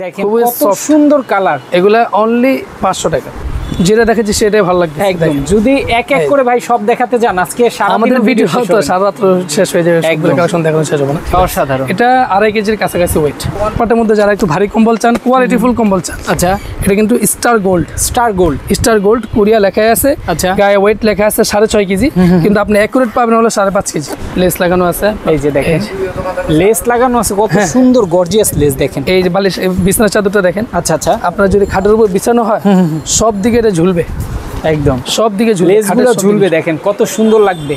দেখেন কত সুন্দর কালার, এগুলা অনলি 500 টাকা। যেটা দেখেছি সেটাই ভালো লাগবে একদম। যদি এক এক করে ভাই সব দেখাতে যান আজকে আমাদের ভিডিও তো সারা রাত শেষ হয়ে যাবে, সবগুলো কালেকশন দেখানো শেষ হবে না। অসাধারণ। এটা 2.5 কেজির কাছাকাছি ওয়েট। ওয়ান পার্টের মধ্যে যারা একটু ভারী কম্বল চান, কোয়ালিটিফুল কম্বল চান, আচ্ছা এটা কিন্তু star gold. Star gold Korea লেখা আছে, আচ্ছা গায়ে ওয়েট লেখা আছে 6.5 কেজি, কিন্তু আপনি অ্যাকুরেট পাবেন হলো 5.5 কেজি। লেস লাগানো আছে, এই যে দেখেন লেস লাগানো আছে, কত সুন্দর গর্জিয়াস লেস। দেখেন এই যে বালিশ বিছানার চাদরটা দেখেন, আচ্ছা আচ্ছা, আপনার যদি খাটের উপর বিছানো হয় সব দিকে এটা ঝুলবে, একদম সব দিকে লেসগুলো ঝুলবে। দেখেন কত সুন্দর লাগবে,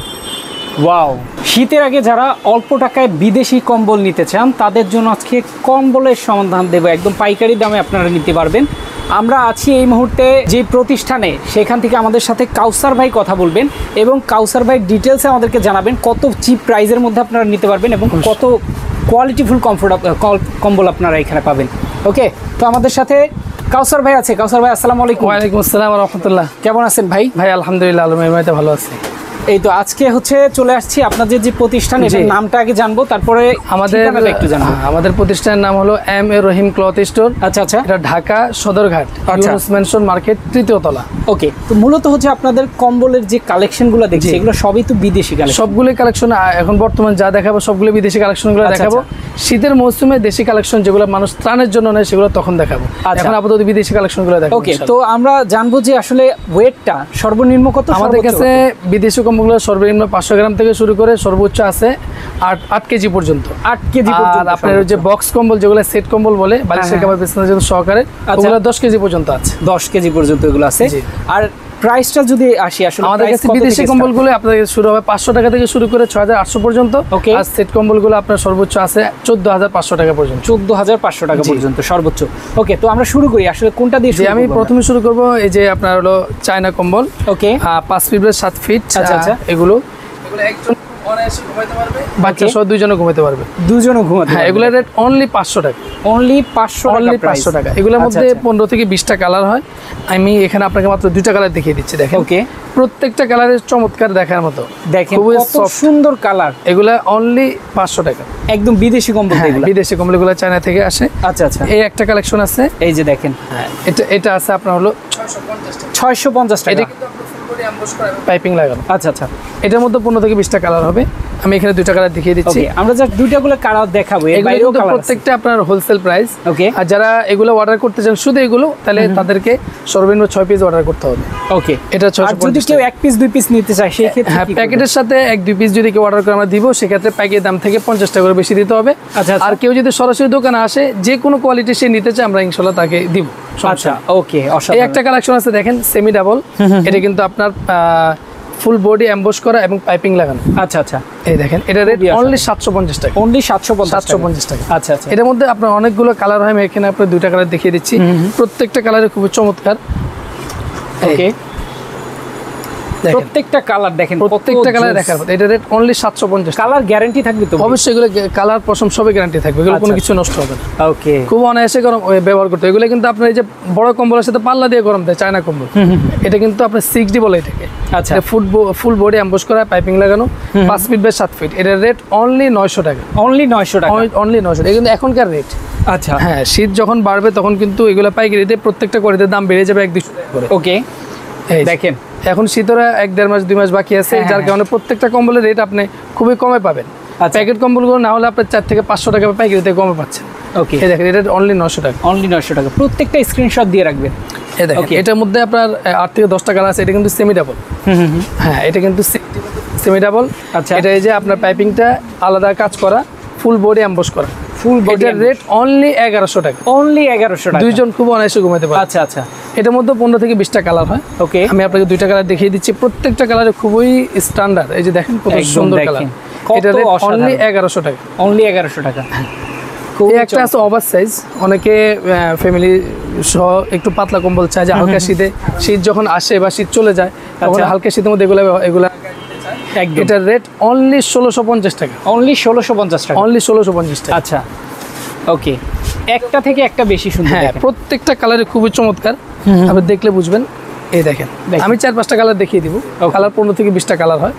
ওয়াও। শীতের আগে যারা অল্প টাকায় বিদেশি কম্বল নিতে চান তাদের জন্য আজকে কম্বলের সমাধান দেবো, একদম পাইকারি দামে আপনারা নিতে পারবেন। আমরা আছি এই মুহূর্তে যে প্রতিষ্ঠানে, সেখান থেকে আমাদের সাথে কাউসার ভাই কথা বলবেন এবং কাউসার ভাই ডিটেলসে আমাদেরকে জানাবেন কত চিপ প্রাইসের মধ্যে আপনারা নিতে পারবেন এবং কত কোয়ালিটিফুল কম্বল আপনারা এখানে পাবেন। ওকে, তো আমাদের সাথে কাউসার ভাই আছে। কাউসার ভাই আসসালামু আলাইকুম। ওয়ালাইকুম আসসালাম ওয়া রাহমাতুল্লাহ। কেমন আছেন ভাই? ভাই আলহামদুলিল্লাহ, আলহামদুলিল্লাহ ভালো আছি। এই তো আজকে চলে আসছি আপনাদের যে প্রতিষ্ঠান, এটার নামটা আগে জানবো, তারপরে একটু জানবো। আমাদের প্রতিষ্ঠানের নাম হলো M A Rahim cloth store. আচ্ছা আচ্ছা, এটা ঢাকা সদরঘাট ইউনুস মেনশন মার্কেট 3য় তলা। ওকে, তো মূলত আপনাদের কম্বলের যে কালেকশনগুলো দেখছি এগুলো সবই তো বিদেশি কালেকশন। সবগুলোই কালেকশন এখন বর্তমান যা দেখাবো সবগুলো বিদেশি কালেকশনগুলো দেখাবো। শীতের মৌসুমে দেশি কালেকশন যেগুলো মানুষ ত্রাণের জন্য নেয় সেগুলো তখন দেখাবো। এখন আপাতত বিদেশি কালেকশনগুলো দেখাবো। ওকে, তো আমরা জানবো যে আসলে ওয়েটটা সর্বনিম্ন কত আমাদের কাছে। বিদেশি কম্বলগুলো সর্বনিম্ন 500 গ্রাম থেকে শুরু করে সর্বোচ্চ আছে 8 কেজি পর্যন্ত। 8 কেজি পর্যন্ত। আর আপনার যে বক্স কম্বল যেগুলো সেট কম্বল বলে, বালিশের কভার বিছানার জন্য সহকারে, ওগুলো 10 কেজি পর্যন্ত আছে। 10 কেজি পর্যন্ত এগুলো আছে। আর প্রাইসটা যদি আসি, আসলে আমাদের কাছে বিদেশি কম্বলগুলো আপনাদের শুরু হবে 500 টাকা থেকে শুরু করে 6800 পর্যন্ত। ওকে, আর সেট কম্বলগুলো আপনার সর্বোচ্চ আছে 14500 টাকা পর্যন্ত। 14500 টাকা পর্যন্ত সর্বোচ্চ। ওকে, তো আমরা শুরু করি আসলে কোনটা দিয়ে? আমি প্রথমে শুরু করব এই যে আপনার হলো চায়না কম্বল। ওকে, 5 ফিট বাই 7 ফিট। আচ্ছা আচ্ছা, এগুলো একজন অনায়াসে ঘুমাতে পারবে, বাচ্চা সহ দুইজনও ঘুমাতে পারবে। দুজনও ঘুমাতে পারবে। হ্যাঁ, এগুলোর রেট অনলি 500 টাকা। অনলি 500 টাকা। এগুলোর মধ্যে 15 থেকে 20টা কালার হয়। আমি এখানে আপনাকে মাত্র 2টা কালার দেখিয়ে দিচ্ছি। দেখেন, ওকে, প্রত্যেকটা কালারের চমৎকার দেখার মতো। দেখেন কত সুন্দর কালার। এগুলা অনলি 500 টাকা, একদম বিদেশি কম্বল। বিদেশি কম্বলগুলো চায়না থেকে আসে। আচ্ছা আচ্ছা, এই একটা কালেকশন আছে, এই যে দেখেন। হ্যাঁ, এটা আছে আপনার হলো 650 টাকা। পাইপিং লাগানো। আচ্ছা আচ্ছা, এটার মধ্যে 15 থেকে 20টা কালার হবে। আমি এখানে 2টা কালার দেখিয়ে দিচ্ছি। আমরা জাস্ট 2টা কালার দেখাবো। এগুলো প্রত্যেকটা আপনার হোলসেল প্রাইস। ওকে, আর যারা এগুলো অর্ডার করতে চান শুধু এগুলো, তাহলে তাদেরকে সর্বনিম্ন 6 পিস অর্ডার করতে হবে। ওকে, এটা 650। যদি কেউ 1 পিস 2 পিস নিতে চায় সেই ক্ষেত্রে হ্যাঁ, প্যাকেটের সাথে 1-2 পিস যদি কেউ অর্ডার করে আমরা দিব, সেক্ষেত্রে প্যাকেটের দাম থেকে 50 টাকা করে বেশি দিতে হবে। আচ্ছা, আর কেউ যদি সরাসরি দোকানে আসে যে কোনো কোয়ালিটি সে নিতে চায়, আমরা ইনশাআল্লাহ তাকে দিব। আচ্ছা, ওকে, এই একটা কালেকশন আছে দেখেন, সেমি ডাবল। এটা কিন্তু আপনার ফুল বডি এমবস করা এবং পাইপিং লাগানো। আচ্ছা আচ্ছা, এই দেখেন, এটা রেট অনলি 750 টাকা। অনলি 750 টাকা। আচ্ছা আচ্ছা, এর মধ্যে আপনার অনেকগুলো কালার হয়। আমি এখানে আপনার 2টা কালার দেখিয়ে দিচ্ছি। প্রত্যেকটা কালারে খুব চমৎকার। ওকে, প্রত্যেকটা কালার দেখেন, প্রত্যেকটা কালার দেখার মতো। এটা রেট অনলি 750। কালার গ্যারান্টি থাকবে তো? অবশ্যই, এগুলো কালার পশম সবই গ্যারান্টি থাকবে, এগুলো কোনো কিছু নষ্ট হবে না। ওকে, খুব অনায়াসে গরম ব্যবহার করতে। এগুলো কিন্তু আপনার এই যে বড় কম্বলের সাথে পাল্লা দিয়ে গরম দেয় চায়না কম্বল। এটা কিন্তু আপনার 6D বলে এটাকে। আচ্ছা, ফুল বডি এমবস করা, পাইপিং লাগানো, 5 ফিট বাই 7 ফিট। এটার রেট অনলি 900 টাকা। অনলি 900 টাকা। অনলি 900 টাকা, কিন্তু এখনকার রেট। আচ্ছা, হ্যাঁ, শীত যখন বাড়বে তখন কিন্তু এগুলো পাইকারিতে প্রত্যেকটা কোয়ালিটির দাম বেড়ে যাবে 1-200 টাকা করে। ওকে, দেখেন এখন শীতরা 1-1.5 মাস 2 মাস বাকি আছে, যার কারণে প্রত্যেকটা কম্বলের রেট আপনি খুবই কমে পাবেন। প্যাকেট কম্বলগুলো না হলে আপনার 4 থেকে 500 টাকা পাইকারিতে কমে পাচ্ছেন। ওকে, এই দেখেন, এটা অনলি 900 টাকা। অনলি 900 টাকা। প্রত্যেকটা স্ক্রিনশট দিয়ে রাখবেন। এই দেখেন, এটার মধ্যে আপনার 8 থেকে 10টা কালার আছে। এটা কিন্তু সেমি ডাবল। হ্যাঁ, এটা কিন্তু সেমি ডাবল। আচ্ছা, এটা এই যে আপনার পাইপিংটা আলাদা কাজ করা, ফুল বডি এমবস করা, ফুল বডি। এটার রেট অনলি 1100 টাকা। অনলি 1100 টাকা। দুইজন খুব অনায়াসে ঘুমাতে পারে। আচ্ছা আচ্ছা, এটার মধ্যে 15 থেকে 20টা কালার হয়। ওকে, আমি আপনাকে 2টা কালার দেখিয়ে দিচ্ছি। প্রত্যেকটা কালারে খুবই স্ট্যান্ডার্ড। এই যে দেখেন কত সুন্দর কালার। এটা রেট অনলি 1100 টাকা। অনলি 1100 টাকা। এই একটা আছে ওভার সাইজ। অনেকে ফ্যামিলি সহ একটু পাতলা কম্বল চায়, যে হালকা শীত যখন আসে বা শীত চলে যায় তখন হালকা শীতের মধ্যে এগুলা এটার রেট অনলি 1650 টাকা। অনলি 1650 টাকা। অনলি 1650 টাকা। আচ্ছা, ওকে, একটা থেকে একটা বেশি সুন্দর। হ্যাঁ, প্রত্যেকটা কালারে খুবই চমৎকার, আপনি দেখলে বুঝবেন। এই দেখেন, আমি 4-5টা কালার দেখিয়ে দিব। কালার 15 থেকে 20টা কালার হয়।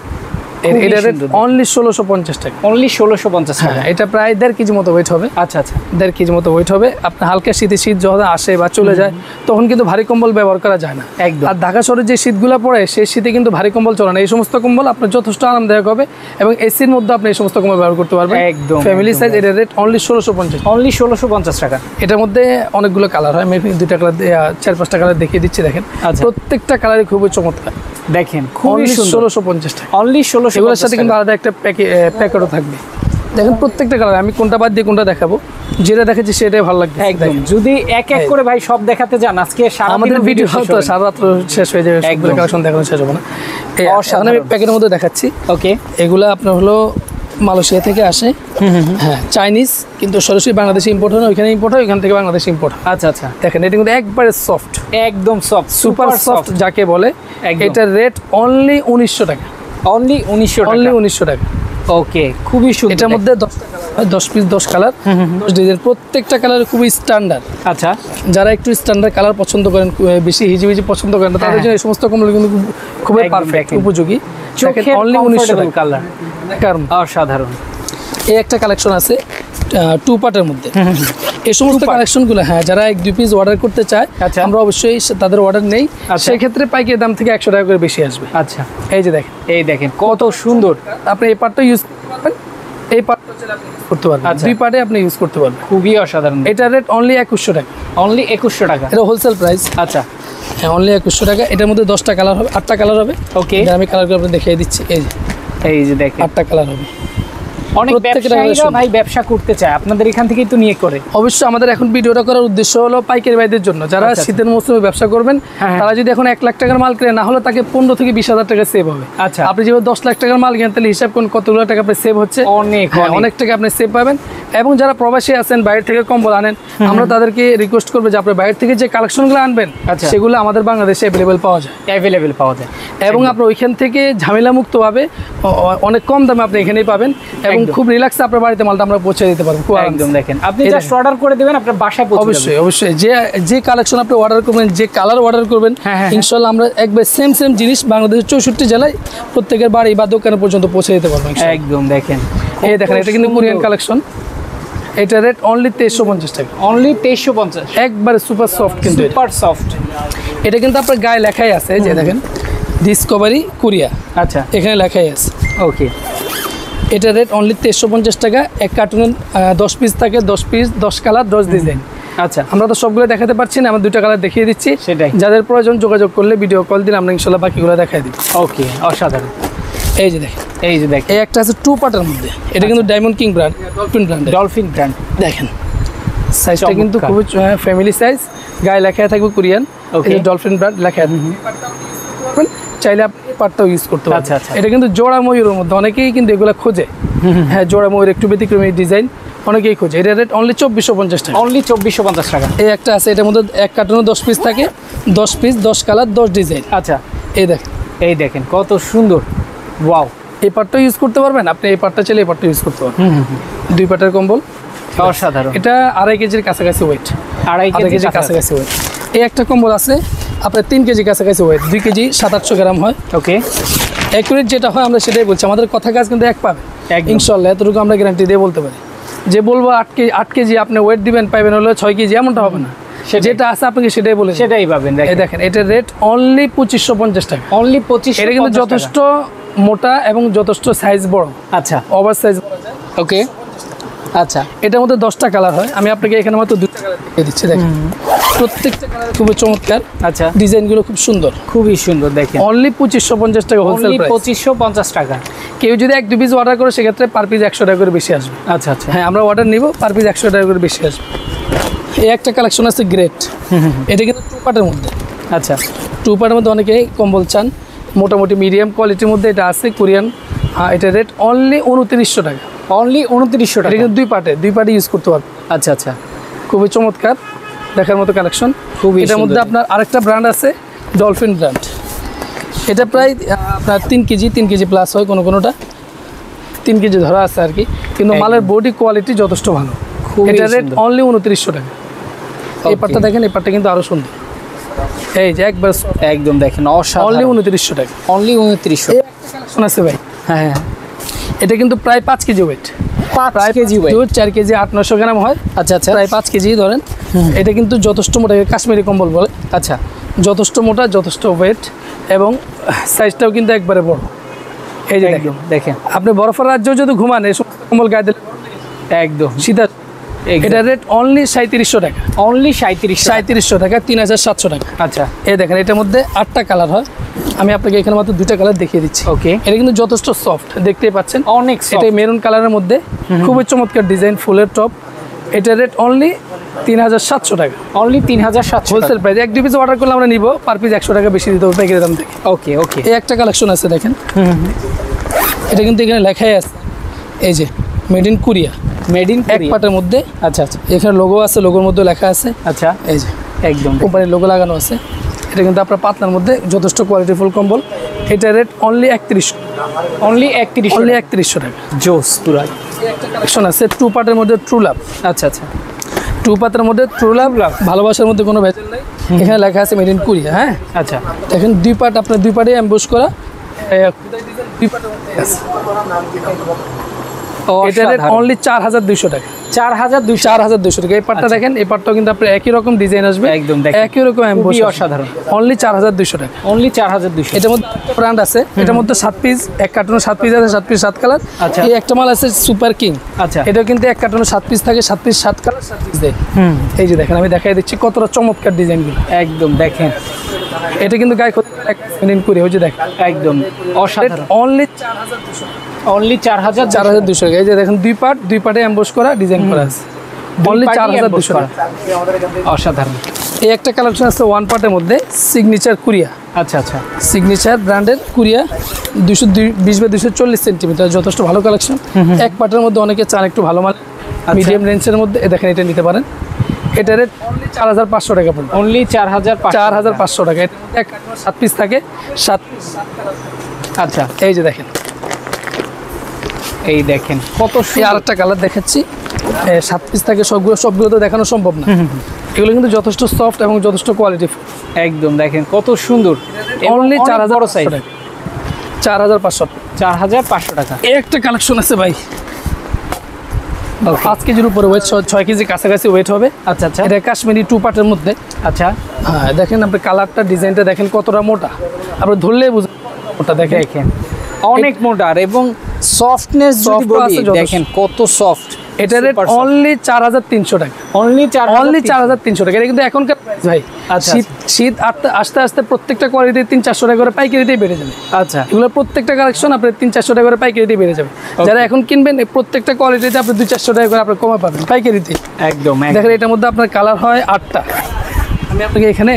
এটা রেট অনলি 1650 টাকা। অনলি 1650 টাকা। হ্যাঁ, এটা প্রায় 1.5 কেজি মতো ওয়েট হবে। আচ্ছা আচ্ছা, 1.5 কেজি মতো ওয়েট হবে। আপনার হালকা শীত যখন আসে বা চলে যায় তখন কিন্তু ভারী কম্বল ব্যবহার করা যায় না একদম। আর ঢাকা শহরে যে শীতগুলো পড়ে সেই শীতে কিন্তু ভারী কম্বল চলে না। এই সমস্ত কম্বল আপনার যথেষ্ট আরামদায়ক হবে এবং এসির মধ্যে আপনি এই সমস্ত কম্বল ব্যবহার করতে পারবেন একদম। Family size. এটা রেট অনলি 1650। অনলি 1650 টাকা। এটার মধ্যে অনেকগুলো কালার হয়, আমি 2টা কালার 4-5টা কালার দেখিয়ে দিচ্ছি। দেখেন আচ্ছা। প্রত্যেকটা কালারই খুবই চমৎকার। দেখেন খুবই সুন্দর। 1650 টাকা। অনলি 1650। এগুলোর সাথে কিন্তু আলাদা একটা প্যাকেটও থাকবে। দেখেন প্রত্যেকটা কালার, আমি কোনটা বাদ দিয়ে কোনটা দেখাবো, যেটা দেখেছি সেটাই ভালো লাগবে একদম। যদি এক এক করে ভাই সব দেখাতে যান আজকে সারা আমাদের ভিডিও হয়তো সারা রাত শেষ হয়ে যাবে, সবগুলো কালেকশন দেখানো শেষ হবে না। অসাধারণ। আমি প্যাকেটের মধ্যে দেখাচ্ছি। ওকে, এগুলো আপনার হলো মালয়েশিয়া থেকে আসে। হ্যাঁ, চাইনিজ, কিন্তু সরাসরি বাংলাদেশে ইম্পোর্ট হয় না, ওইখানে ইম্পোর্ট হয়, ওইখান থেকে বাংলাদেশে ইম্পোর্ট হয়। আচ্ছা আচ্ছা, দেখেন এটা কিন্তু একবারে সফট, একদম সফট, সুপার সফট যাকে বলে। একদম। এটার রেট অনলি 1900 টাকা। অনলি 1900 টাকা। অনলি 1900 টাকা। ওকে, খুবই সুন্দর। এটার মধ্যে 10 পিস 10 কালার 10 ডিজাইন, প্রত্যেকটা কালার খুবই স্ট্যান্ডার্ড। আচ্ছা, যারা একটু স্ট্যান্ডার্ড কালার পছন্দ করেন, বেশি হিজিবিজি পছন্দ করেন না, তাদের জন্য এই সমস্ত কম্বল কিন্তু খুবই একদম, পারফেক্ট, দেখেন। উপযোগী। চোখের অনলি 1900 টাকা কালার, কারণ অসাধারণ। এই একটা কালেকশন আছে 2 পার্টের মধ্যে। এই সমস্ত কালেকশনগুলো হ্যাঁ, যারা 1-2 পিস অর্ডার করতে চায় আচ্ছা। আমরা অবশ্যই তাদের অর্ডার নেই। আচ্ছা। সেই ক্ষেত্রে পাইকারি দাম থেকে 100 টাকা করে বেশি আসবে। আচ্ছা, এই যে দেখেন, এই দেখেন কত সুন্দর। আপনি এই পার্টটা ইউজ করবেন, এই পার্টটা চাইলে আপনি ইউজ করতে পারবেন। আচ্ছা। 2 পার্টে আপনি ইউজ করতে পারবেন। খুবই অসাধারণ। এটার রেট অনলি 2100 টাকা। অনলি 2100 টাকা। এটা হোলসেল প্রাইস। আচ্ছা, হ্যাঁ, অনলি 2100 টাকা। এটার মধ্যে 10টা কালার হবে, 8টা কালার হবে। ওকে, এটা আমি কালারগুলো আপনাদের দেখিয়ে দিচ্ছি। এই যে দেখেন 8টা কালার হবে। অনেক ব্যবসায়ীরা ভাই ব্যবসা করতে চায়, আপনাদের এখান থেকেই তো নিয়ে করে। অবশ্যই আমাদের এখন ভিডিওটা করার উদ্দেশ্য হলো পাইকারি ভাইদের জন্য, যারা আচ্ছা, শীতের মৌসুমে ব্যবসা করবেন, হ্যাঁ, তারা যদি এখন 1 লাখ টাকার মাল কেনে, না হলে তাকে 15 থেকে 20,000 টাকা সেভ হবে। আচ্ছা, আপনি যেভাবে 10 লাখ টাকার মাল কেনেন, তাহলে হিসাব করুন কতগুলো টাকা আপনি সেভ হচ্ছে। অনেক অনেক টাকা আপনি সেভ পাবেন। এবং যারা প্রবাসী আছেন, বাইরে থেকে কম্বল আনেন, আমরা তাদেরকে রিকোয়েস্ট করবো যে আপনি বাইরে থেকে যে কালেকশনগুলো আনবেন, আচ্ছা, সেগুলো আমাদের বাংলাদেশে অ্যাভেলেবেল পাওয়া যায়। অ্যাভেলেবেল পাওয়া যায় এবং আপনি ওইখান থেকে ঝামেলা মুক্তভাবে অনেক কম দামে আপনি এখানেই পাবেন এবং খুব রিল্যাক্সে আপনার বাড়িতে মালটা আমরা পৌঁছে দিতে পারবো। একদম। দেখেন আপনি জাস্ট অর্ডার করে দিবেন, আপনার বাসায় পৌঁছে যাবে। অবশ্যই অবশ্যই, যে কালেকশন আপনি অর্ডার করবেন, যে কালার অর্ডার করবেন, ইনশাআল্লাহ আমরা একবার সেম জিনিস বাংলাদেশের 64 জেলায় প্রত্যেকের বাড়ি বা দোকানে পর্যন্ত পৌঁছে দিতে পারবো। একদম। দেখেন এই দেখেন, এটা কিন্তু কোরিয়ান কালেকশন। এটা রেট অনলি 2350 টাকা। অনলি 2350। একবারে সুপার সফট, কিন্তু সুপার সফট। এটা কিন্তু আপনার গায়ে লেখাই আছে, যে দেখেন ডিসকভারি কোরিয়া, আচ্ছা, এখানে লেখাই আছে। ওকে, এটা রেট অনলি 2350 টাকা। এক কার্টুনে 10 পিস থাকে, 10 পিস 10 কালার 10 ডিজাইন। আচ্ছা, আমরা তো সবগুলো দেখাতে পারছি না, আমরা 2টা কালার দেখিয়ে দিচ্ছি। সেটাই, যাদের প্রয়োজন যোগাযোগ করলে ভিডিও কল দিলে আমরা ইনশাল্লাহ বাকিগুলো দেখাই দিই। ওকে, অসাধারণ। এই যে দেখেন, এই যে দেখেন, এই একটা আছে 2 পার্টের মধ্যে। এটা কিন্তু diamond king brand, dolphin brand. Dolphin brand. দেখেন সাইজটা কিন্তু খুবই ফ্যামিলি সাইজ, গায়ে লেখা থাকবে কোরিয়ান। এই ডলফিন ব্র্যান্ড লেখা থাকবে, চাইলে আপনি পার্টটাও ইউজ করতে পারেন। আচ্ছা, আচ্ছা। এটা কিন্তু জোড়া ময়ূরের মধ্যে, অনেকেই কিন্তু এগুলো খোঁজে। হ্যাঁ, জোড়া ময়ূর একটু ব্যতিক্রমী ডিজাইন, অনেকেই খোঁজে। এটা রেট অনলি 2450 টাকা। অনলি 2450 টাকা। এই একটা আছে, এটার মধ্যে এক কার্টুনে 10 পিস থাকে, 10 পিস 10 কালার 10 ডিজাইন। আচ্ছা, এই দেখেন, এই দেখেন কত সুন্দর। ওয়াও, এই পার্টটা ইউজ করতে পারবেন আপনি, এই পার্টটা চাইলে এই পার্টটা ইউজ করতে পারবেন। 2 পার্টের কম্বল, অসাধারণ। এটা 2.5 কেজির কাছাকাছি ওয়েট। 2.5 কেজির কাছাকাছি ওয়েট। এই একটা কম্বল আছে আপনার 3 কেজি কাছাকাছি ওয়েট, 2 কেজি 700-800 গ্রাম হয়। ওকে, অ্যাকুরেট যেটা হয় আমরা সেটাই বলছি, আমাদের কথা কাজ কিন্তু এক পাবে ইনশাল্লাহ, এতটুকু আমরা গ্যারান্টি দিয়ে বলতে পারি। যে বলবো 8 কেজি আপনি ওয়েট দিবেন, পাইবেন হলো 6 কেজি, এমনটা হবে না। যেটা আছে আপনাকে সেটাই বলে, সেটাই পাবেন। এই দেখেন, এটার রেট অনলি 2550 টাকা। অনলি 25। এটা কিন্তু যথেষ্ট মোটা এবং যথেষ্ট সাইজ বড়। আচ্ছা, ওভার সাইজ। ওকে, আচ্ছা। এটার মধ্যে 10টা কালার হয়, আমি আপনাকে এখানে মাত্র 2টা কালার দিয়ে দিচ্ছি। দেখেন প্রত্যেকটা কালার খুবই চমৎকার। আচ্ছা, ডিজাইনগুলো খুব সুন্দর, খুবই সুন্দর। দেখেন অনলি 2550 টাকা হোলসেল প্রাইস। 2550 টাকা। কেউ যদি 1-2 পিস অর্ডার করে সেক্ষেত্রে পার পিস 100 টাকা করে বেশি আসবে। আচ্ছা, আচ্ছা। হ্যাঁ, আমরা অর্ডার নিব, পার পিস 100 টাকা করে বেশি আসবে। এই একটা কালেকশন আছে গ্রেট, এটা কিন্তু 2 পার্টের মধ্যে। আচ্ছা, 2 পার্টের মধ্যে অনেকেই কম্বল চান, মোটামুটি মিডিয়াম কোয়ালিটির মধ্যে এটা আছে কোরিয়ান। এটা রেট অনলি 2900 টাকা। অনলি 2900 টাকা। এটা কিন্তু 2 পার্টে ইউজ করতে পারবেন। আচ্ছা, আচ্ছা, খুবই চমৎকার, দেখার মতো কালেকশন। খুবই এটার মধ্যে আপনার আরেকটা ব্র্যান্ড আছে, ডলফিন ব্র্যান্ড। এটা প্রায় আপনার 3 কেজি প্লাস হয়, কোনোটা 3 কেজি ধরা আছে আর কি, কিন্তু মালের বডি কোয়ালিটি যথেষ্ট ভালো। এটা রেট অনলি 2900 টাকা। এই পার্টটা দেখেন, এই পার্টটা কিন্তু আরও সুন্দর। এই যে একবার একদম দেখেন, অনলি 2900 টাকা। অনলি 2900। কালেকশন আছে ভাই, হ্যাঁ, এটা কিন্তু প্রায় 5 kg weight, 5 kg weight, 4 kg 800-900 gram হয়। আচ্ছা আচ্ছা, প্রায় 5 কেজি ধরেন। এটা কিন্তু যথেষ্ট মোটা, কাশ্মীরি কম্বল বলে। আচ্ছা, যথেষ্ট মোটা, যথেষ্ট ওয়েট এবং সাইজটাও কিন্তু একবারে বড়। এই যে একদম দেখেন, আপনি বরফের রাজ্যেও যদি ঘুমান এই সমস্ত কম্বল গায়ে দিলে একদম শীতের। এটা রেট অনলি 3700 টাকা, অনলি 3700 টাকা, 3700 টাকা। আচ্ছা, এই দেখেন এটার মধ্যে 8টা কালার হয়, আমি আপনাকে এখানে মাত্র 2টা কালার দেখিয়ে দিচ্ছি। ওকে, এটা কিন্তু যথেষ্ট সফট, দেখতেই পাচ্ছেন অনেক এটা মেরুন কালারের মধ্যে, খুবই চমৎকার ডিজাইন, ফুলের টপ। এটার রেট অনলি 3700 টাকা, only 3700 wholesale price. 1-2 piece order করলে আমরা নিব, পার পিস 100 টাকা বেশি দিতে হবে পাইকারি দাম থেকে। ওকে ওকে, এই একটা কালেকশন আছে দেখেন, এটা কিন্তু এখানে লেখাই আছে, এই যে made in Korea, made in এক পাটের মধ্যে। আচ্ছা আচ্ছা এখানে লোগো আছে, লোগোর মধ্যে লেখা আছে, আচ্ছা, এই যে একদম কোম্পানির লোগো লাগানো আছে। এটা কিন্তু আপনার পাতলার মধ্যে যথেষ্ট কোয়ালিটিফুল কম্বল। এটা রেট অনলি 3100, অনলি 3100 টাকা। জোস পুরা। একটা কালেকশন আছে 2 পার্টের মধ্যে ট্রু লাভ। আচ্ছা আচ্ছা, 2 পার্টের মধ্যে ট্রু লাভ, ভালোবাসার মধ্যে কোনো ভেজাল নাই। এখানে লেখা আছে মেড ইন কোরিয়া। হ্যাঁ, আচ্ছা, দেখেন 2 পার্ট, আপনার 2 পার্টে এমবোস করা। 2 পার্টের মধ্যে আছে। এটা রেট অনলি 4200 টাকা, 4200 টাকা। এই পার্টটা দেখেন, এই পার্টটাও কিন্তু আপনার একই রকম ডিজাইন আসবে, একদম একই রকম এমবোস, অসাধারণ। অনলি 4200 টাকা, অনলি 4200। এটার মধ্যে ব্র্যান্ড আছে, এটার মধ্যে 7 পিস, এক কার্টুনে 7 পিস আছে, 7 পিস 7 কালার। আচ্ছা, এই একটা মাল আছে সুপার কিং। আচ্ছা, এটা কিন্তু এক কার্টুনে 7 পিস থাকে, 7 পিস 7 কালার, 7 পিস দেয়। এই যে দেখেন, আমি দেখাই দিচ্ছি কতটা চমৎকার ডিজাইনগুলো। একদম দেখেন, এটা কিন্তু গায়ে মেড করে, ওই যে দেখেন একদম অসাধারণ। অনলি অনলি 4200 টাকা। এই যে দেখেন 2 পার্ট, 2 পার্টে এমবোস করা, ডিজাইন করা আছে, অনলি 4200 টাকা। অসাধারণ। এই একটা কালেকশন আছে 1 পার্টের মধ্যে, সিগনেচার কোরিয়া। আচ্ছা আচ্ছা, সিগনেচার ব্র্যান্ডের কোরিয়া, 220/240 সেন্টিমিটার, যথেষ্ট ভালো কালেকশন। এক পার্টের মধ্যে অনেকে চান একটু ভালো মাল, মিডিয়াম রেঞ্জের মধ্যে। দেখেন এটা নিতে পারেন, এটা রেট অনলি 4500 টাকা পড়বে, অনলি 4500 টাকা। এক 7 পিস থাকে, 7। আচ্ছা, এই যে দেখেন, এই দেখেন কত এই আরেকটা কালার দেখাচ্ছি, 7 পিস থাকে, সবগুলো তো দেখানো সম্ভব না। এগুলো কিন্তু যথেষ্ট সফট এবং যথেষ্ট কোয়ালিটি। একদম দেখেন কত সুন্দর, অনলি 4500 টাকা, 4500 টাকা। এই একটা কালেকশন আছে ভাই, 5 কেজির উপরে ওয়েট, 6 কেজি কাছাকাছি ওয়েট হবে। আচ্ছা আচ্ছা, এটা কাশ্মীরি 2 পার্টের মধ্যে। আচ্ছা, হ্যাঁ, দেখেন আপনি কালারটা, ডিজাইনটা দেখেন কতটা মোটা, আপনি ধরলেই বুঝবেন মোটা। দেখেন অনেক মোটা এবং সফটনেস যদি বলি, দেখেন কত সফট। এটা রেট অনলি 4300 টাকা, অনলি 4300 টাকা। এটা কিন্তু এখনকার ভাই, শীত আস্তে আস্তে প্রত্যেকটা কোয়ালিটি 300-400 টাকা করে পাইকারিতেই বেড়ে যাবে। আচ্ছা, এগুলো প্রত্যেকটা কালেকশন আপনার 300-400 টাকা করে পাইকারিতেই বেড়ে যাবে। যারা এখন কিনবেন, প্রত্যেকটা কোয়ালিটিতে আপনি 200-400 টাকা করে আপনার কমে পাবেন পাইকারিতে। একদম দেখেন এটার মধ্যে আপনার কালার হয় 8টা, আমি আপনাকে এখানে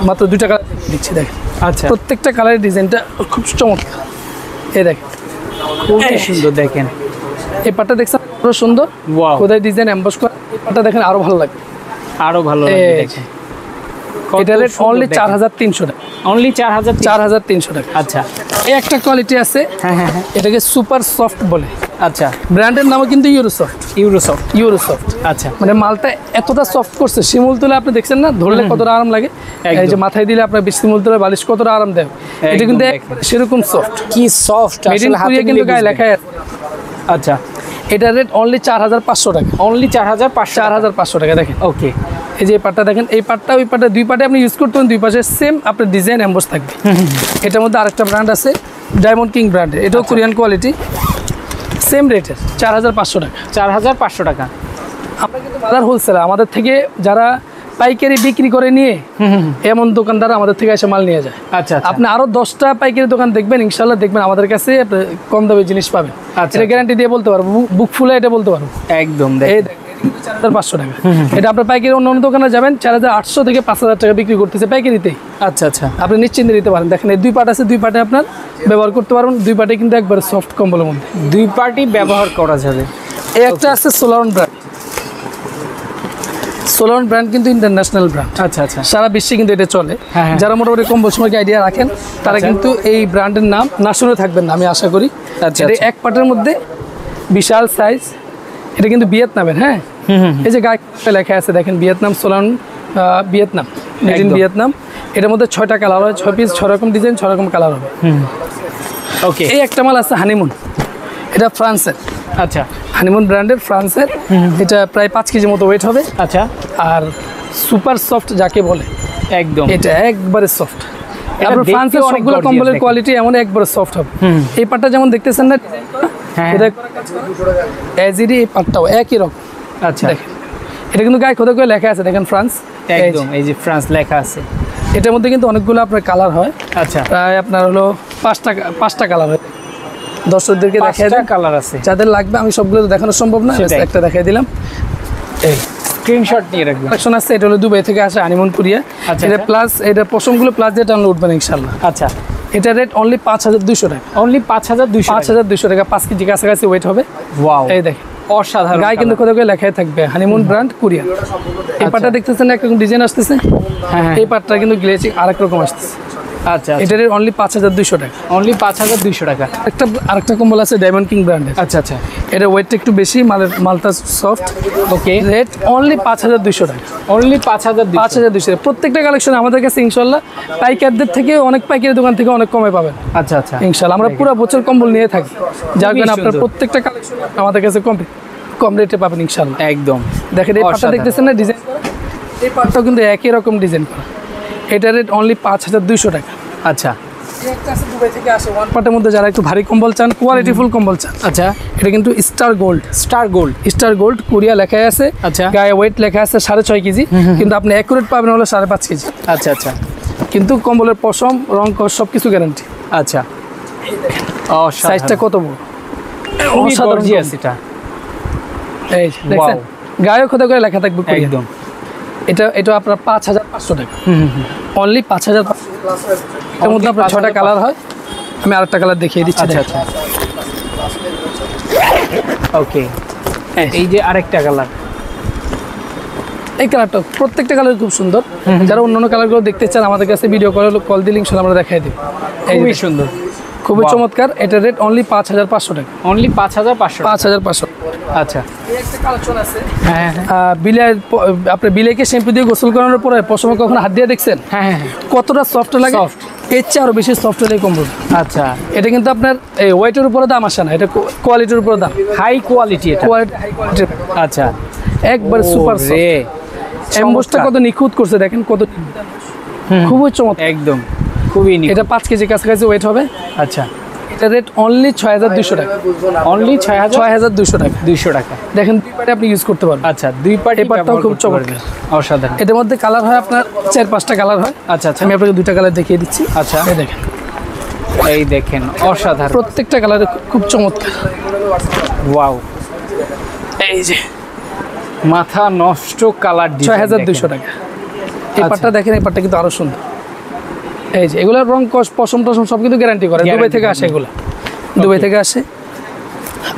মাত্র 2টা কালার দিচ্ছি। দেখেন, আচ্ছা, প্রত্যেকটা কালারের ডিজাইনটা খুব চমৎকার। এই দেখেন খুবই সুন্দর। দেখেন এই পাটটা দেখছেন, পুরো সুন্দর, কোথায় ডিজাইন এমবোস করা। এই পাটটা দেখেন আরো ভালো লাগে, আরো ভালো লাগে। দেখেন এটা রেট অনলি 4300 টাকা, অনলি 4300 টাকা। আচ্ছা, এই একটা কোয়ালিটি আছে, হ্যাঁ হ্যাঁ হ্যাঁ, এটাকে সুপার সফট বলে। আচ্ছা, ব্র্যান্ডের নামও কিন্তু ইউরোসফট। আচ্ছা, মানে মালটা এতটা সফট করছে, শিমুল তুলে আপনি দেখছেন না, ধরলে কতটা আরাম লাগে। এই যে মাথায় দিলে আপনার বেশি শিমুল তুলে বালিশ কতটা আরাম দেয়, এটা কিন্তু সেরকম সফট, কি সফট আসলে হাতে কিন্তু গায়ে লেখাই আছে। আচ্ছা, এটা রেট অনলি 4500 টাকা, অনলি 4500 টাকা। দেখেন ওকে, এই যে পাটটা দেখেন, এই পাটটা ওই পাটটা, 2 পাটে আপনি ইউজ করতে পারেন, 2 পাশে সেম আপনার ডিজাইন এমবোস থাকবে। এটার মধ্যে আরেকটা ব্র্যান্ড আছে, ডায়মন্ড কিং ব্র্যান্ডের, এটাও কোরিয়ান কোয়ালিটি, সেম রেটের 4500 টাকা, 4500 টাকা। আমরা কিন্তু বাজার হোলসেলার, আমাদের থেকে যারা পাইকারি বিক্রি করে নিয়ে, এমন দোকানদার আমাদের থেকে এসে মাল নিয়ে যায়। আচ্ছা, আপনি আরো 10টা পাইকারি দোকান দেখবেন, ইনশাল্লাহ দেখবেন আমাদের কাছে কম দামে জিনিস পাবেন। এটা গ্যারান্টি দিয়ে বলতে পারবো, বুক ফুলে এটা বলতে পারবো। একদম, এই 4500 টাকা। এটা আপনার পাইকারি অন্য দোকানে যাবেন 4800 থেকে 5000 টাকা বিক্রি করতেছে পাইকারিতে। আচ্ছা আচ্ছা, আপনি নিশ্চিন্তে নিতে পারেন। দেখেন এই 2 পার্ট আছে, 2 পার্টে আপনার ব্যবহার করতে পারবেন। 2 পার্টে কিন্তু একবারে সফট কম্বলের মধ্যে 2 পার্টি ব্যবহার করা যাবে। এই একটা আছে সোলারন ব্র্যান্ড। সোলারন ব্র্যান্ড কিন্তু ইন্টারন্যাশনাল ব্র্যান্ড। আচ্ছা আচ্ছা, সারা বিশ্বে কিন্তু এটা চলে। যারা মোটামুটি কম্বল সম্পর্কে আইডিয়া রাখেন, তারা কিন্তু এই ব্র্যান্ডের নাম না শুনে থাকবেন না, আমি আশা করি। আচ্ছা, এটা এক পার্টের মধ্যে বিশাল সাইজ, এটা কিন্তু ভিয়েতনামের। হ্যাঁ, এই যে গায়ে লেখা আছে দেখেন, ভিয়েতনাম সোলারন, ভিয়েতনাম, মেড ইন ভিয়েতনাম। এটার মধ্যে 6টা কালার হয়, 6 পিস, 6 রকম ডিজাইন, 6 রকম কালার হবে। ওকে, এই একটা মাল আছে হানিমুন, এটা ফ্রান্সের। আচ্ছা হানিমুন ব্র্যান্ডের, ফ্রান্সের। এটা প্রায় 5 কেজি মতো ওয়েট হবে। আচ্ছা, আর সুপার সফট যাকে বলে, একদম এটা একবারে সফট। এটা আপনার দেখতে ফ্রান্সের অনেক সবগুলো gorgeous কম্বলের দেখে। কোয়ালিটি এমন একবারে সফট হবে। এই পাটটা যেমন দেখতেছেন না, হ্যাঁ এটা এজিডি, এই পাটটাও একই রকম। আচ্ছা, দেখেন এটা কিন্তু গায়ে খোদা করে লেখা আছে, দেখেন ফ্রান্স, একদম এই যে ফ্রান্স লেখা আছে। এটার মধ্যে কিন্তু অনেকগুলো আপনার কালার হয়, আচ্ছা, প্রায় আপনার হলো 5টা কালার হয়। দর্শকদেরকে দেখাই 5টা দেন, কালার আছে। যাদের লাগবে, আমি সবগুলো তো দেখানো সম্ভব না, সেটাই। একটা দেখাই দিলাম। এই স্ক্রিনশট নিয়ে রাখবেন। কালেকশন আছে, এটা হলো দুবাই থেকে আসে হানিমুন কুরিয়া। আচ্ছা, এটা আচ্ছা। প্লাস, এটা পশমগুলো প্লাস দিয়ে টানলে উঠবেন ইনশাল্লাহ। আচ্ছা, এটা রেট অনলি 5200 টাকা। অনলি 5200। 5200 টাকা, 5 কেজি কাছাকাছি ওয়েট হবে। ওয়াও, এই দেখেন অসাধারণ। গায়ে কিন্তু কোথাও করে লেখাই থাকবে হানিমুন ব্র্যান্ড কুরিয়া। এই পাটটা দেখতেছেন একরকম ডিজাইন আসতেছে, হ্যাঁ, এই পাটটা কিন্তু গ্লেচিং আরেক রকম আসতেছে। আচ্ছা, এটা রেট অনলি 5200 টাকা। অনলি 5200 টাকা। আরেকটা কম্বল আছে ডায়মন্ড কিং ব্র্যান্ডের। আচ্ছা আচ্ছা, এটা ওয়েটটা একটু বেশি, মালটা সফট। ওকে, রেট অনলি 5200 টাকা। অনলি 5200। 5200 টাকা। প্রত্যেকটা কালেকশন আমাদের কাছে ইনশাল্লাহ পাইকারদের থেকে, অনেক পাইকারি দোকান থেকে অনেক কমে পাবেন আচ্ছা আচ্ছা, ইনশাল্লাহ। আমরা পুরো বছর কম্বল নিয়ে থাকি, যার খুবই কারণে আপনার সুন্দর। প্রত্যেকটা কালেকশন আমাদের কাছে কম রেটে পাবেন ইনশাল্লাহ। একদম দেখেন এই পাটটা অসাধারণ। দেখতেছেন না ডিজাইন, এই পাটটাও কিন্তু একই রকম ডিজাইন করা। এটা রেট অনলি 5200 টাকা। আচ্ছা দুবাই থেকে আসে ওয়ান পার্টের মধ্যে, যারা একটু ভারী কম্বল চান, কোয়ালিটিফুল কম্বল চান, আচ্ছা, এটা কিন্তু স্টার গোল্ড। স্টার গোল্ড কুরিয়া লেখা আছে। আচ্ছা। গায়ে ওয়েট লেখা আছে 6.5 কেজি, কিন্তু আপনি অ্যাকুরেট পাবেন হলো 5.5 কেজি। আচ্ছা আচ্ছা, কিন্তু কম্বলের পশম, রং, সব কিছু গ্যারান্টি। আচ্ছা, সাইজটা কত বড়, খুবই অসাধারণ গর্জিয়াস এটা। এই যে দেখছেন, গায়ে খোদা করে লেখা থাকবে কুরিয়া। একদম, এটা আপনার 5500 টাকা। অনলি 5500। এর মধ্যে আপনার 6টা কালার হয়, আমি আরেকটা কালার দেখিয়ে দিচ্ছি। আচ্ছা দেখেন। আচ্ছা, ওকে, এই যে আরেকটা কালার। এই কালারটা, প্রত্যেকটা কালার খুব সুন্দর। যারা অন্যান্য কালারগুলো দেখতে চান আমাদের কাছে ভিডিও কল দিলে ইনশাল্লাহ আমরা দেখাই দিই। খুবই সুন্দর, খুবই Wow. চমৎকার। এটা রেট অনলি 5500 টাকা। অনলি 5500। 5500। আচ্ছা, একটা কালেকশন আছে, হ্যাঁ হ্যাঁ আপনার বিলাইকে শ্যাম্পু দিয়ে গোসল করানোর পরে পশমে কখনো হাত দিয়ে দেখছেন হ্যাঁ হ্যাঁ, কতটা সফট লাগে? Soft। এর চেয়ে আরো বেশি সফট হলে কম্বল। আচ্ছা, এটা কিন্তু আপনার এই ওয়েটের উপরে দাম আসে না, এটা কোয়ালিটির উপরে দাম। হাই কোয়ালিটি এটা। কোয়ালিটি, হাই কোয়ালিটির, আচ্ছা, একবার সুপার সফট। রে, এমবোসটা কত নিখুঁত করছে দেখেন, কত খুবই চমৎকার। একদম খুবই নিখুঁত। এটা 5 কেজি কাছাকাছি ওয়েট হবে। আচ্ছা, এটা রেট অনলি 6200 টাকা। অনলি 6200 টাকা। 200 টাকা। দেখেন দুই পার্টে আপনি ইউজ করতে পারবেন। আচ্ছা, দুই পার্টি এই পার্টটাও খুব চমৎকার। অসাধারণ। এটার মধ্যে কালার হয় আপনার 4-5টা কালার হয়। আচ্ছা আচ্ছা, আমি আপনাকে 2টা কালার দেখিয়ে দিচ্ছি। আচ্ছা। এই দেখেন, এই দেখেন, অসাধারণ। প্রত্যেকটা কালার খুব চমৎকার। ওয়াও, এই যে মাথা নষ্ট কালার। 6200 টাকা। এই আচ্ছা। পাটটা দেখেন, এই পাটটা কিন্তু আরো সুন্দর। এই যে এগুলোর রং, কস, পশম টসম সব কিন্তু গ্যারান্টি করে। দুবাই Guarantee থেকে আসে এগুলো, দুবাই থেকে আসে।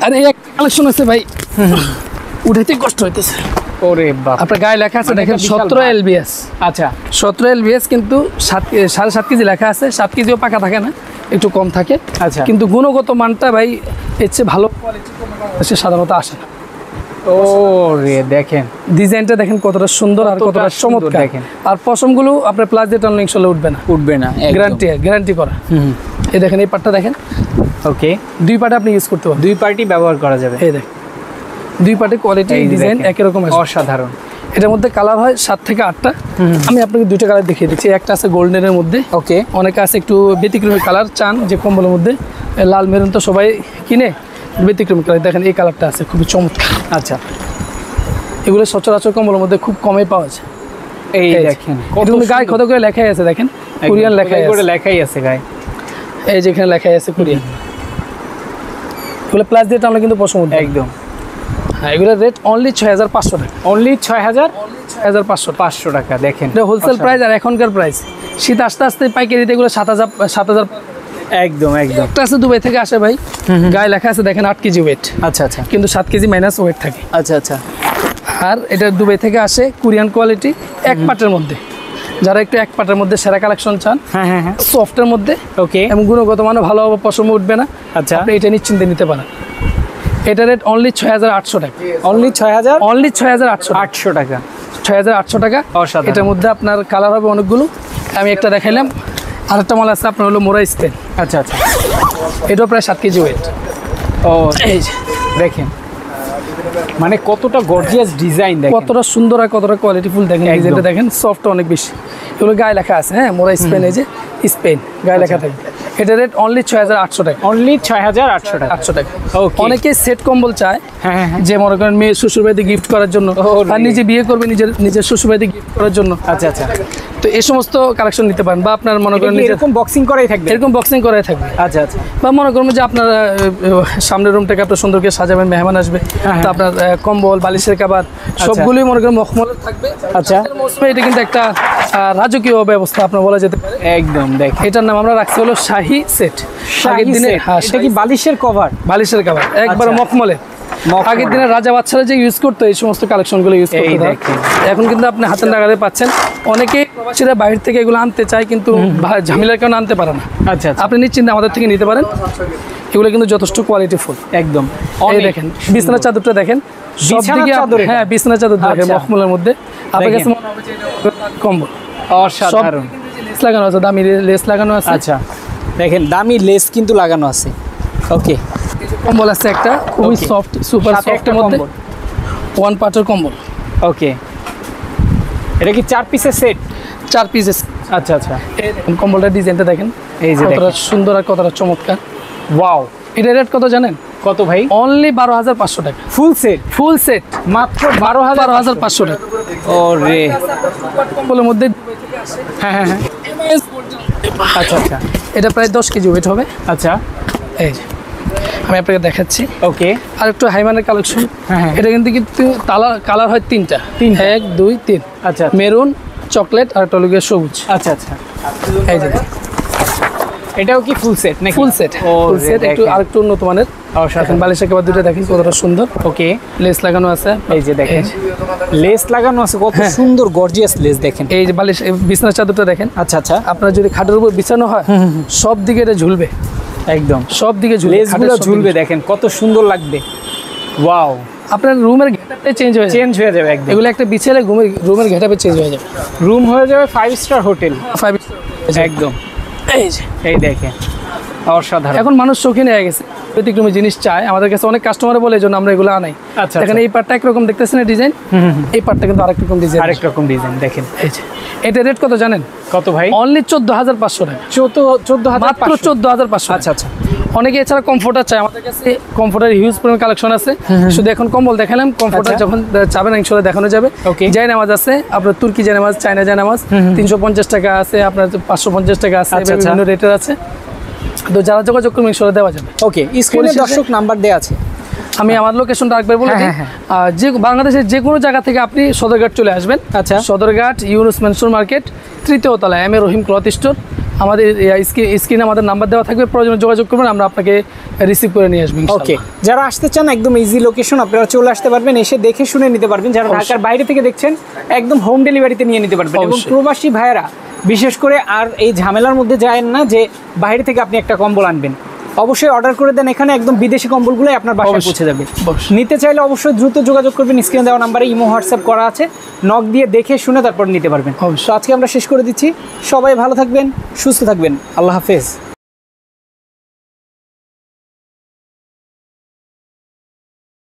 আর এই একটা কালেকশন আছে ভাই, উঠাইতে কষ্ট হইতেছে। ওরে বাপ, আপনার গায়ে লেখা আছে মানে দেখেন এটা বিশাল 17 ভার। LBS। আচ্ছা, 17 LBS, কিন্তু 7.5 কেজি লেখা আছে। 7 কেজিও পাকা থাকে না, একটু কম থাকে। আচ্ছা। কিন্তু গুণগত মানটা ভাই এর চেয়ে ভালো কোয়ালিটি সাধারণত আসে না। ও রে, দেখেন ডিজাইনটা দেখেন কতটা সুন্দর আর কতটা কতটা সুন্দর চমৎকার। দেখেন। আর পশমগুলো আপনার প্লাস দিয়ে টানলে ইনশাল্লাহ উঠবে না, উঠবে না, গ্যারান্টি করা। এই দেখেন, এই পাটটা দেখেন, ওকে। দুই পাটে আপনি ইউজ করতে পারবেন। দুই পার্টি ব্যবহার করা যাবে। এই দেখেন, দুই পাটে কোয়ালিটি, এই ডিজাইন দেখেন, একই রকম আসবে। অসাধারণ। এটার মধ্যে কালার হয় 7 থেকে 8টা। আমি আপনাকে 2টা কালার দেখিয়ে দিচ্ছি। একটা আছে গোল্ডেনের মধ্যে, ওকে, অনেকে আছে একটু ব্যতিক্রমী কালার চান যে কম্বলের মধ্যে। লাল মেরুন তো সবাই কিনে, ব্যতিক্রমী কালার দেখেন, এই কালারটা আছে খুবই চমৎকার। আচ্ছা, এগুলো সচরাচর কম্বলের মধ্যে খুব কমই পাওয়া যায়। এই এই যে, দেখেন, এটা কিন্তু গায়ে খোদা করে লেখাই আছে, দেখেন কোরিয়ান লেখাই আছে। লেখাই আছে গায়ে। এই যে এখানে লেখাই আছে কোরিয়ান। এগুলো প্লাস দিয়ে টানলে কিন্তু পছন্দ উঠবে। একদম। হ্যাঁ, এগুলোর রেট অনলি 6500 টাকা। অনলি 6500 6500 টাকা। দেখেন, এটা হোলসেল প্রাইস। আর এখনকার প্রাইস, শীত আস্তে আস্তে পাইকারিতে এগুলো 7000। একদম একদম। একটা আছে দুবাই থেকে আসে ভাই, গায়ে লেখা আছে দেখেন 8 কেজি ওয়েট, আচ্ছা আচ্ছা, কিন্তু 7 কেজি মাইনাস ওয়েট থাকে। আচ্ছা আচ্ছা, আর এটা দুবাই থেকে আসে, কোরিয়ান কোয়ালিটি, এক পাটের মধ্যে। যারা একটু এক পাটের মধ্যে সেরা কালেকশন চান, হ্যাঁ হ্যাঁ হ্যাঁ, সফটের মধ্যে, ওকে। এবং গুণগত মানে ভালো হবে, পশম উঠবে না, আচ্ছা, আপনি এটা নিশ্চিন্তে নিতে পারেন। এটা রেট অনলি 6800 টাকা। অনলি 6800 টাকা। 6800 টাকা। অসাধারণ। এটার মধ্যে আপনার কালার হবে অনেকগুলো। আমি একটা দেখাইলাম, আরেকটা মাল আছে আপনার হলো মোরা স্পেন। আচ্ছা আচ্ছা, এটাও প্রায় 7 কেজি ওয়েট। ও এই যে দেখেন মানে কতটা গর্জিয়াস ডিজাইন দেখেন, কতটা সুন্দর আর কতটা কোয়ালিটিফুল দেখেন। একদম। ডিজাইনটা দেখেন, সফট অনেক বেশি। এগুলো গায়ে লেখা আছে, হ্যাঁ, মোরা স্পেন, এই যে স্পেন গায়ে লেখা থাকে। এটা রেট অনলি 6800 টাকা। অনলি 6800 টাকা। 800 টাকা। ওকে। অনেকে সেট কম্বল চায়, হ্যাঁ হ্যাঁ হ্যাঁ। যে মনে করেন মেয়ে শ্বশুর বাড়িতে গিফট করার জন্য, ওরে। আর নিজে বিয়ে করবে নিজের শ্বশুর বাড়িতে গিফট করার জন্য। আচ্ছা আচ্ছা, তো এই সমস্ত কালেকশন নিতে পারেন, বা আপনার মনে এটা করেন কি নিজের এরকম বক্সিং করাই থাকবে? এরকম বক্সিং করাই থাকবে। আচ্ছা আচ্ছা, বা মনে করুন যে আপনার সামনের রুমটাকে আপনার সুন্দর করে সাজাবেন, মেহমান আসবে, হ্যাঁ, তো আপনার কম্বল, বালিশের কাবার সবগুলোই মনে করেন মখমলের থাকবে। আচ্ছা। শীতের মৌসুমে এটা কিন্তু একটা রাজকীয় ব্যবস্থা আপনার বলা যেতে পারে। একদম দেখেন এটার নাম আমরা রাখছি হলো শাহী সেট। শাহী সেট। এটা কি বালিশের কভার? বালিশের কাবার একবার আচ্ছা। মখমলের। মখমল। আগের দিনে রাজা বাচ্চারা যে ইউজ করতো এই সমস্ত কালেকশনগুলো ইউজ এই করতে, দেখেন। এখন কিন্তু আপনি হাতের নাগালে পাচ্ছেন। অনেকেই প্রবাসীরা বাইরে থেকে এগুলো আনতে চায়, কিন্তু ঝামেলার কারণে আনতে পারে না। আচ্ছা আচ্ছা, আপনি নিশ্চিন্তে আমাদের থেকে নিতে পারেন। এগুলো কিন্তু যথেষ্ট কোয়ালিটিফুল। একদম। এই অনেক দেখেন বিছানার চাদরটা দেখেন, সব বিছানার দিকে চাদর এটা? হ্যাঁ বিছানার চাদর দেখেন আচ্ছা। মখমলের মধ্যে। আপনার কাছে দেখেন। মনে হবে যে এটা কম্বল। অসাধারণ। লেস লাগানো আছে, দামি লেস লাগানো আছে। আচ্ছা দেখেন দামি লেস কিন্তু লাগানো আছে। ওকে, কম্বল আছে একটা খুবই Okay. সফট, সুপার সাথে একটা সফটের মধ্যে কম্বল। 1 পার্টের কম্বল। ওকে, এটা কি 4 পিসের সেট? 4 পিসেস। আচ্ছা আচ্ছা, এই দেখেন কম্বলটার ডিজাইনটা দেখেন, এই যে কতটা দেখেন। সুন্দর আর কতটা চমৎকার। ওয়াও, এটা রেট কত জানেন? কত ভাই? অনলি 12500 টাকা। ফুল সেট ফুল সেট মাত্র 12500। 12500 টাকা। ওরে, কম্বলের মধ্যে হ্যাঁ হ্যাঁ হ্যাঁ, আচ্ছা আচ্ছা এটা প্রায় 10 কেজি ওয়েট হবে। আচ্ছা, এই যে আমি আপনাকে দেখাচ্ছি ওকে। আর একটু হাইমানের কালেকশন। হ্যাঁ, হ্যাঁ। এটা কিন্তু কালার হয় তিনটা। 1 2 3। আচ্ছা মেরুন, চকলেট আর টলুগের সবুজ। আচ্ছা আচ্ছা, এই যে এটাও কি ফুল সেট নাকি? Full set. ও ফুল সেট একটু আরেকটু উন্নত মানের। দেখেন বালিশের কাবার দুটো দেখেন কতটা সুন্দর। ওকে, লেস লাগানো আছে। এই যে দেখেন লেস লাগানো আছে, কত হ্যাঁ। সুন্দর গর্জিয়াস লেস দেখেন। এই যে বালিশ, এই বিছানার চাদরটা দেখেন। আচ্ছা আচ্ছা, আপনার যদি খাটের উপর বিছানো হয় সব দিকে এটা ঝুলবে, একদম সব দিকে ঝুলবে, লেসগুলো খাটের সব ঝুলবে দিকে। দেখেন কত সুন্দর লাগবে। ওয়াও, আপনার রুমের ঘেটাপে চেঞ্জ হয়ে যাবে। চেঞ্জ হয়ে যাবে একদম। এগুলো একটা বিছালে রুমের ঘেটাপে চেঞ্জ হয়ে যাবে। রুম হয়ে যাবে 5 স্টার হোটেল 5 একদম। এই যে এই দেখেন অসাধারণ। এখন মানুষ শৌখিন হয়ে গেছে, ব্যতিক্রমী জিনিস চায়। আমাদের কাছে অনেক কাস্টমার বলে এই জন্য আমরা এগুলো আনাই। আচ্ছা, দেখেন আচ্ছা। এই পার্টটা একরকম দেখতেছেন ডিজাইন, এই পার্টটা কিন্তু আরেক রকম ডিজাইন। আরেক রকম ডিজাইন দেখেন। এই যে এটা রেট কত জানেন? কত ভাই? অনলি 14500 টাকা। 14500 মাত্র 14500। আচ্ছা আচ্ছা, অনেকে এছাড়া কমফোর্টার চায়, আমাদের কাছে কমফোর্টার হিউজ পরিমাণ কালেকশন আছে। শুধু এখন কম্বল দেখালাম, কমফোর্টার আচ্ছা। যখন চাবেন ইনশাআল্লাহ দেখানো যাবে। Okay. জায়নামাজ আছে আপনার, তুর্কি জায়নামাজ, চায়না জায়নামাজ 350 টাকা আছে, আপনার 550 টাকা আছে, আচ্ছা, বিভিন্ন রেটের আছে। তো যারা যোগাযোগ করবেন ইনশাআল্লাহ দেওয়া যাবে। ওকে। স্ক্রিনে পরিশেষে- দর্শক নাম্বার দেয়া আছে। আমি আমার লোকেশনটা একবার বলে দিই। হ্যাঁ, হ্যাঁ, যে বাংলাদেশের যে কোনো জায়গা থেকে আপনি সদরঘাট চলে আসবেন। আচ্ছা। সদরঘাট ইউনুস মেনসুর মার্কেট 3য় তলায় M A Rahim cloth store. আমাদের স্ক্রিনে আমাদের নাম্বার দেওয়া থাকবে, প্রয়োজনে যোগাযোগ করবেন, আমরা আপনাকে রিসিভ করে নিয়ে আসবেন। ওকে, যারা আসতে চান একদম ইজি লোকেশন, আপনারা চলে আসতে পারবেন, এসে দেখে শুনে নিতে পারবেন। যারা ঢাকার বাইরে থেকে দেখছেন একদম হোম ডেলিভারিতে নিয়ে নিতে পারবেন। এবং অবশ্যই। প্রবাসী ভাইয়েরা বিশেষ করে আর এই ঝামেলার মধ্যে যায় না যে বাইরে থেকে আপনি একটা কম্বল আনবেন। অবশ্যই অর্ডার করে দেন, এখানে একদম বিদেশি কম্বলগুলোই আপনার বাসায় অবশ্যই। পৌঁছে যাবে। অবশ্যই। নিতে চাইলে অবশ্যই দ্রুত যোগাযোগ করবেন, স্ক্রিনে দেওয়া নাম্বারে ইমো হোয়াটসঅ্যাপ করা আছে, নক দিয়ে দেখে শুনে তারপর নিতে পারবেন। অবশ্যই। তো আজকে আমরা শেষ করে দিচ্ছি। সবাই ভালো থাকবেন, সুস্থ থাকবেন, আল্লাহ হাফেজ।